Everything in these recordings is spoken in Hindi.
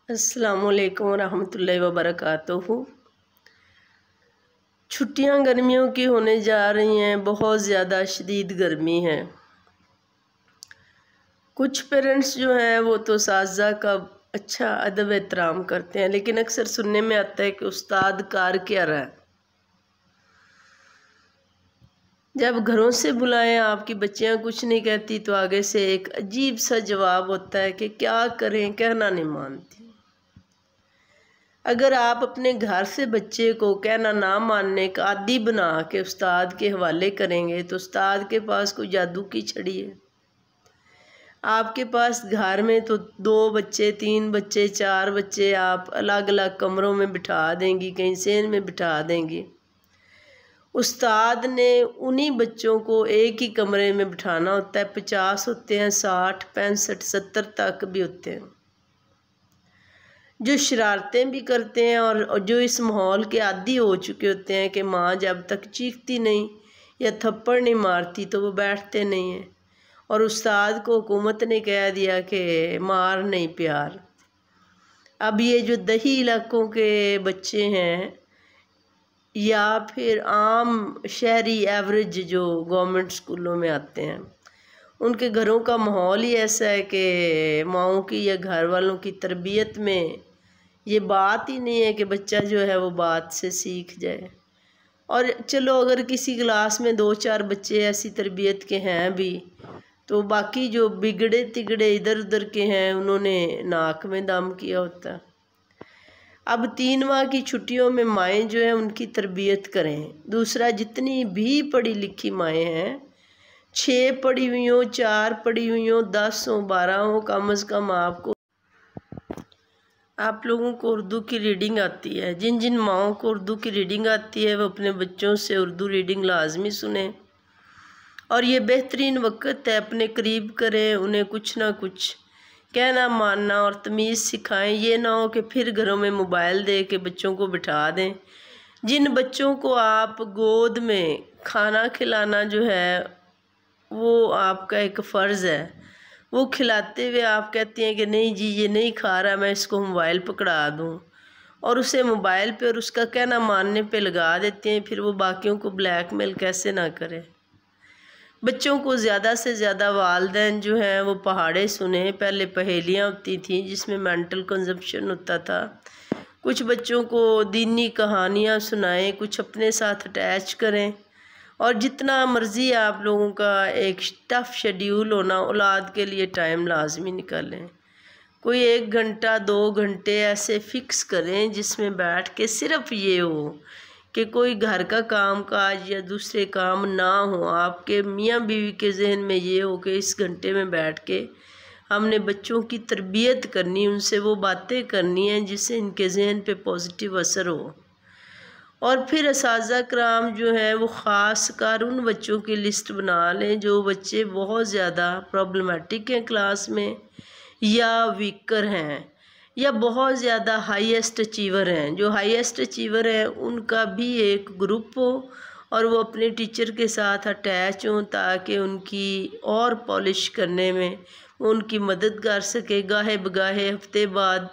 अस्सलामुअलैकुम रहमतुल्लाहि व बरकातुहू। छुट्टियां गर्मियों की होने जा रही हैं। बहुत ज़्यादा शदीद गर्मी है। कुछ पेरेंट्स जो हैं वो तो साज़ा का अच्छा अदब एहतराम करते हैं, लेकिन अक्सर सुनने में आता है कि उस्ताद कार क्या रहा है। जब घरों से बुलाएं आपकी बच्चियां कुछ नहीं कहती तो आगे से एक अजीब सा जवाब होता है कि क्या करें, कहना नहीं मानती। अगर आप अपने घर से बच्चे को कहना ना मानने का आदी बना के उस्ताद के हवाले करेंगे तो उस्ताद के पास कोई जादू की छड़ी है। आपके पास घर में तो 2 बच्चे, 3 बच्चे, 4 बच्चे आप अलग अलग कमरों में बिठा देंगी, कहीं सेन में बिठा देंगी। उस्ताद ने उन्हीं बच्चों को एक ही कमरे में बिठाना होता है। 50 होते हैं, 60, 65, 70 तक भी होते हैं, जो शरारतें भी करते हैं और जो इस माहौल के आदी हो चुके होते हैं कि माँ जब तक चीखती नहीं या थप्पड़ नहीं मारती तो वो बैठते नहीं हैं। और उस्ताद को हुकूमत ने कह दिया कि मार नहीं प्यार। अब ये जो दही इलाकों के बच्चे हैं या फिर आम शहरी एवरेज जो गवर्नमेंट स्कूलों में आते हैं, उनके घरों का माहौल ही ऐसा है कि माँओं की या घर वालों की तरबियत में ये बात ही नहीं है कि बच्चा जो है वो बात से सीख जाए। और चलो अगर किसी क्लास में 2-4 बच्चे ऐसी तरबियत के हैं भी, तो बाकी जो बिगड़े तिगड़े इधर उधर के हैं उन्होंने नाक में दम किया होता। अब 3 माह की छुट्टियों में माएँ जो हैं उनकी तरबियत करें। दूसरा, जितनी भी पढ़ी लिखी माएँ हैं, 6 पढ़ी हुई हों, 4 पढ़ी हुई हों, 10 हों, 12 हों, कम से कम आप लोगों को उर्दू की रीडिंग आती है। जिन जिन माओं को उर्दू की रीडिंग आती है वो अपने बच्चों से उर्दू रीडिंग लाजमी सुने। और ये बेहतरीन वक्त है, अपने करीब करें, उन्हें कुछ ना कुछ कहना मानना और तमीज़ सिखाएं। ये ना हो कि फिर घरों में मोबाइल दे के बच्चों को बिठा दें। जिन बच्चों को आप गोद में खाना खिलाना जो है वो आपका एक फ़र्ज़ है, वो खिलाते हुए आप कहती हैं कि नहीं जी ये नहीं खा रहा, मैं इसको मोबाइल पकड़ा दूँ, और उसे मोबाइल पे और उसका कहना मानने पे लगा देते हैं, फिर वो बाकियों को ब्लैकमेल कैसे ना करे। बच्चों को ज़्यादा से ज़्यादा वालिदैन जो हैं वो पहाड़े सुने। पहले पहेलियाँ होती थी जिसमें मेंटल कंजप्शन होता था। कुछ बच्चों को दीनी कहानियाँ सुनाएं, कुछ अपने साथ अटैच करें। और जितना मर्ज़ी आप लोगों का एक टफ शेड्यूल होना, औलाद के लिए टाइम लाजमी निकालें। कोई 1 घंटा 2 घंटे ऐसे फ़िक्स करें जिसमें बैठ के सिर्फ़ ये हो कि कोई घर का काम काज या दूसरे काम ना हो। आपके मियाँ बीवी के जहन में ये हो कि इस घंटे में बैठ के हमने बच्चों की तरबियत करनी, उनसे वो बातें करनी हैं जिससे इनके जहन पे पॉजिटिव असर हो। और फिर असातिज़ा कराम जो हैं वो ख़ास कर उन बच्चों की लिस्ट बना लें जो बच्चे बहुत ज़्यादा प्रॉब्लमेटिक हैं क्लास में, या वीकर हैं, या बहुत ज़्यादा हाईएस्ट अचीवर हैं। जो हाईएस्ट अचीवर हैं उनका भी एक ग्रुप हो और वो अपने टीचर के साथ अटैच हों ताकि उनकी और पॉलिश करने में वो उनकी मदद कर सके। गाहे बगाहे हफ्ते बाद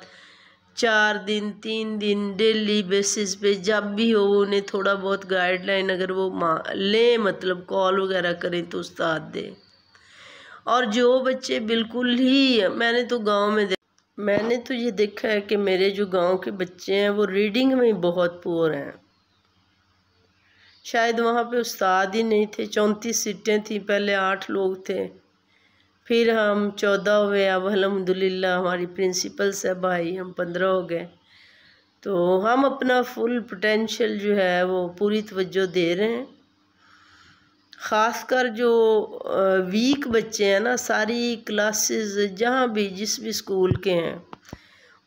4 दिन 3 दिन डेली बेसिस पे जब भी हो उन्हें थोड़ा बहुत गाइडलाइन अगर वो लें, मतलब कॉल वगैरह करें तो उस्ताद दें। और जो बच्चे बिल्कुल ही, मैंने तो ये देखा है कि मेरे जो गांव के बच्चे हैं वो रीडिंग में बहुत पुअर हैं। शायद वहाँ पे उस्ताद ही नहीं थे। 34 सीटें थी, पहले 8 लोग थे, फिर हम 14 हुए। अब अल्हम्दुलिल्लाह हमारी प्रिंसिपल साहब आई, हम 15 हो गए। तो हम अपना फुल पोटेंशियल जो है वो पूरी तवज्जो दे रहे हैं। ख़ासकर जो वीक बच्चे हैं ना, सारी क्लासेस जहाँ भी जिस भी स्कूल के हैं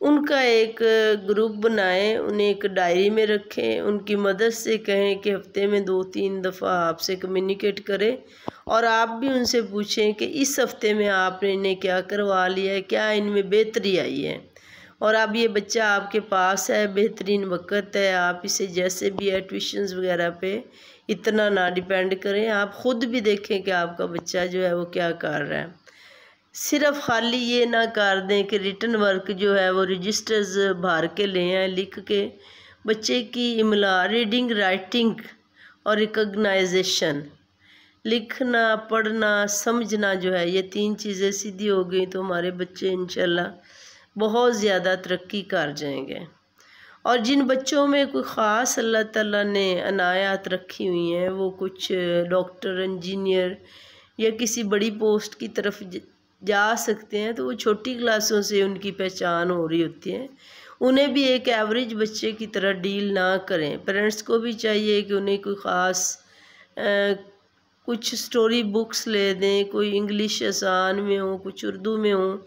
उनका एक ग्रुप बनाएं, उन्हें एक डायरी में रखें, उनकी मदद से कहें कि हफ्ते में 2-3 दफ़ा आपसे कम्युनिकेट करें और आप भी उनसे पूछें कि इस हफ्ते में आपने इन्हें क्या करवा लिया है, क्या इनमें बेहतरी आई है। और अब ये बच्चा आपके पास है, बेहतरीन वक्त है, आप इसे जैसे भी है ट्यूशन्स वगैरह पे इतना ना डिपेंड करें। आप ख़ुद भी देखें कि आपका बच्चा जो है वो क्या कर रहा है। सिर्फ खाली ये ना कर दें कि रिटन वर्क जो है वो रजिस्टर्स भर के ले आए, लिख के। बच्चे की इमला, रीडिंग, राइटिंग और रिकग्नाइजेशन, लिखना, पढ़ना, समझना जो है, ये 3 चीज़ें सीधी हो गई तो हमारे बच्चे इंशाल्लाह बहुत ज़्यादा तरक्की कर जाएंगे। और जिन बच्चों में कोई ख़ास अल्लाह ताला ने अनायात रखी हुई हैं, वो कुछ डॉक्टर, इंजीनियर या किसी बड़ी पोस्ट की तरफ जा सकते हैं, तो वो छोटी क्लासों से उनकी पहचान हो रही होती है। उन्हें भी एक एवरेज बच्चे की तरह डील ना करें। पेरेंट्स को भी चाहिए कि उन्हें कोई ख़ास कुछ स्टोरी बुक्स ले दें, कोई इंग्लिश आसान में हो, कुछ उर्दू में हो,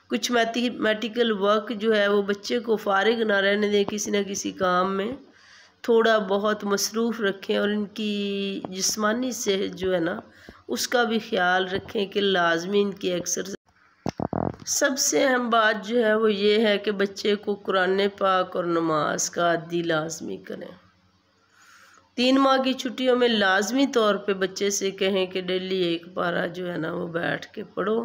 कुछ मैथमेटिकल वर्क जो है वो बच्चे को फारिग ना रहने दें, किसी न किसी काम में थोड़ा बहुत मसरूफ़ रखें। और इनकी जिस्मानी सेहत जो है ना, उसका भी ख्याल रखें कि लाजमी इनकी एक्सरसाइज। सबसे अहम बात जो है वो ये है कि बच्चे को कुरान पाक और नमाज का आदी लाजमी करें। 3 माह की छुट्टियों में लाजमी तौर पे बच्चे से कहें कि डेली एक पारा जो है ना वो बैठ के पढ़ो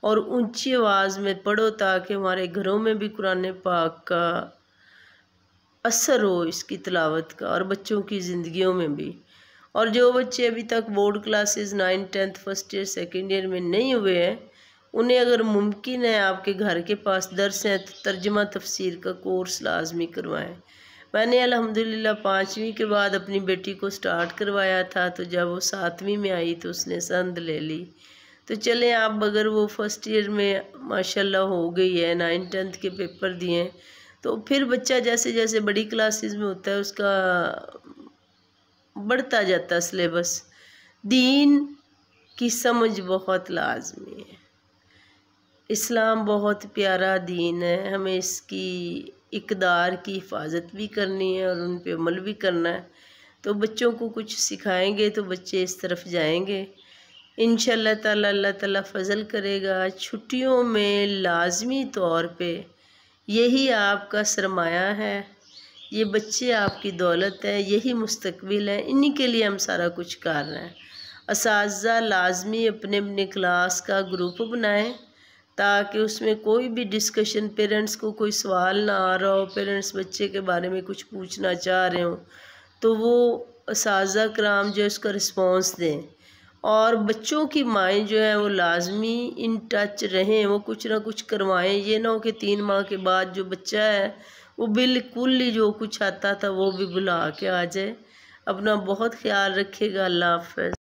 और ऊंची आवाज़ में पढ़ो, ताकि हमारे घरों में भी कुरान पाक का असर हो, इसकी तिलावत का, और बच्चों की ज़िंदगियों में भी। और जो बच्चे अभी तक board classes 9, 10th, first year, second year में नहीं हुए हैं, उन्हें अगर मुमकिन है आपके घर के पास दर्स हैं तो तर्जुमा तफसीर का कोर्स लाजमी करवाएं। मैंने अल्हम्दुलिल्लाह 5वीं के बाद अपनी बेटी को स्टार्ट करवाया था, तो जब वो 7वीं में आई तो उसने संद ले ली। तो चलें, आप अगर वो फर्स्ट ईयर में माशाल्लाह हो गई है, 9, 10th के पेपर दिए, तो फिर बच्चा जैसे जैसे बड़ी क्लासेस में होता है उसका बढ़ता जाता सिलेबस। दीन की समझ बहुत लाजमी है। इस्लाम बहुत प्यारा दीन है, हमें इसकी इक़दार की हिफाजत भी करनी है और उन पे अमल भी करना है। तो बच्चों को कुछ सिखाएंगे तो बच्चे इस तरफ जाएंगे इंशाअल्लाह ताला। अल्लाह ताला फजल करेगा। छुट्टियों में लाजमी तौर पे यही आपका सरमाया है, ये बच्चे आपकी दौलत है, यही मुस्तकबिल है, इन्हीं के लिए हम सारा कुछ कर रहे हैं। असातिज़ा लाजमी अपने अपने क्लास का ग्रुप बनाएं, ताकि उसमें कोई भी डिस्कशन, पेरेंट्स को कोई सवाल ना आ रहा हो, पेरेंट्स बच्चे के बारे में कुछ पूछना चाह रहे हो, तो वो असातिज़ा कराम जो है उसका रिस्पॉन्स दें। और बच्चों की माएँ जो है वो लाजमी इन टच रहें, वो कुछ ना कुछ करवाएं। ये ना हो कि 3 माह के बाद जो बच्चा है वो बिल्कुल ही जो कुछ आता था वो भी भुला के आ जाए। अपना बहुत ख्याल रखिएगा। अल्लाह हाफ़िज़।